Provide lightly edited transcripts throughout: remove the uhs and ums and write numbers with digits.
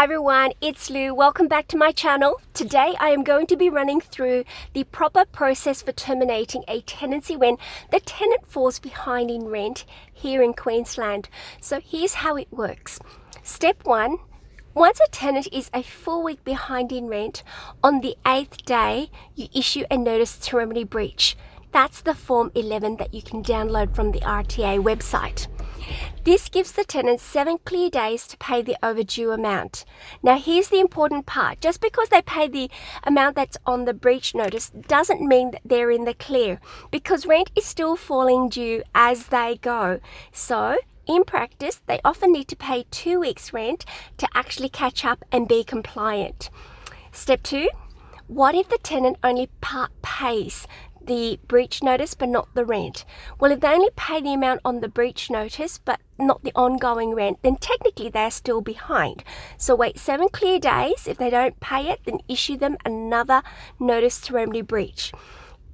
Hi everyone, it's Lou. Welcome back to my channel. Today I am going to be running through the proper process for terminating a tenancy when the tenant falls behind in rent here in Queensland. So here's how it works. Step 1. Once a tenant is a full week behind in rent, on the 8th day you issue a notice to remedy breach. That's the Form 11 that you can download from the RTA website. This gives the tenant 7 clear days to pay the overdue amount. Now here's the important part. Just because they pay the amount that's on the breach notice doesn't mean that they're in the clear, because rent is still falling due as they go. So in practice, they often need to pay 2 weeks rent to actually catch up and be compliant. Step 2. What if the tenant only pays the breach notice but not the rent? Well, if they only pay the amount on the breach notice but not the ongoing rent, then technically they're still behind. So wait 7 clear days. If they don't pay it, then issue them another notice to remedy breach.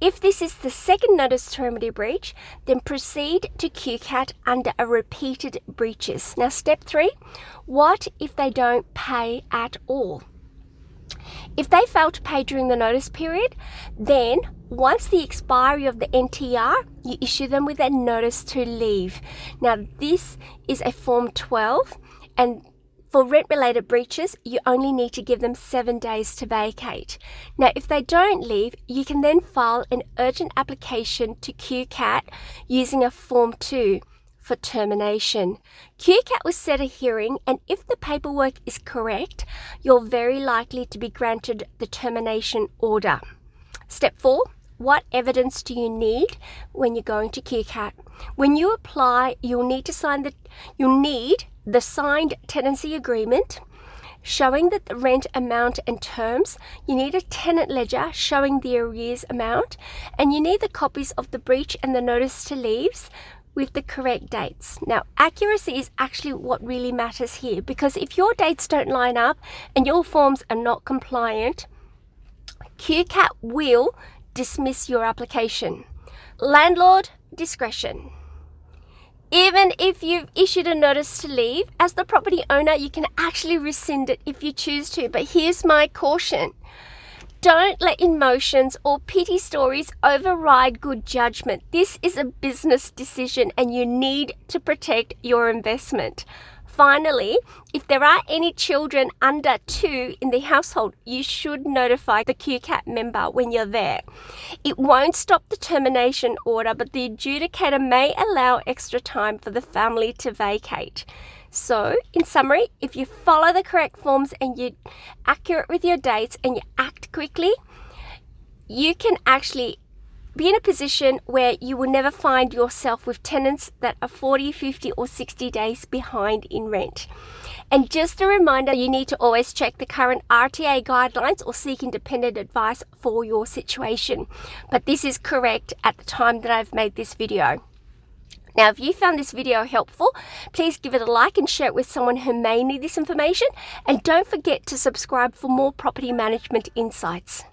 If this is the second notice to remedy breach, then proceed to QCAT under a repeated breaches. Now step 3, what if they don't pay at all? If they fail to pay during the notice period, then once the expiry of the NTR, you issue them with a notice to leave. Now this is a Form 12, and for rent-related breaches, you only need to give them 7 days to vacate. Now if they don't leave, you can then file an urgent application to QCAT using a Form 2 for termination. QCAT will set a hearing, and if the paperwork is correct, you're very likely to be granted the termination order. Step 4. What evidence do you need when you're going to QCAT? When you apply, you'll need the signed tenancy agreement showing that the rent amount and terms. You need a tenant ledger showing the arrears amount, and you need the copies of the breach and the notice to leaves with the correct dates. Now, accuracy is actually what really matters here, because if your dates don't line up and your forms are not compliant, QCAT will dismiss your application. Landlord discretion. Even if you've issued a notice to leave, as the property owner, you can actually rescind it if you choose to. But here's my caution. Don't let emotions or pity stories override good judgment. This is a business decision and you need to protect your investment. Finally, if there are any children under 2 in the household, you should notify the QCAT member when you're there. It won't stop the termination order, but the adjudicator may allow extra time for the family to vacate. So, in summary, if you follow the correct forms and you're accurate with your dates and you act quickly, you can actually be in a position where you will never find yourself with tenants that are 40, 50 or 60 days behind in rent. And just a reminder, you need to always check the current RTA guidelines or seek independent advice for your situation. But this is correct at the time that I've made this video. Now, if you found this video helpful, please give it a like and share it with someone who may need this information. And don't forget to subscribe for more property management insights.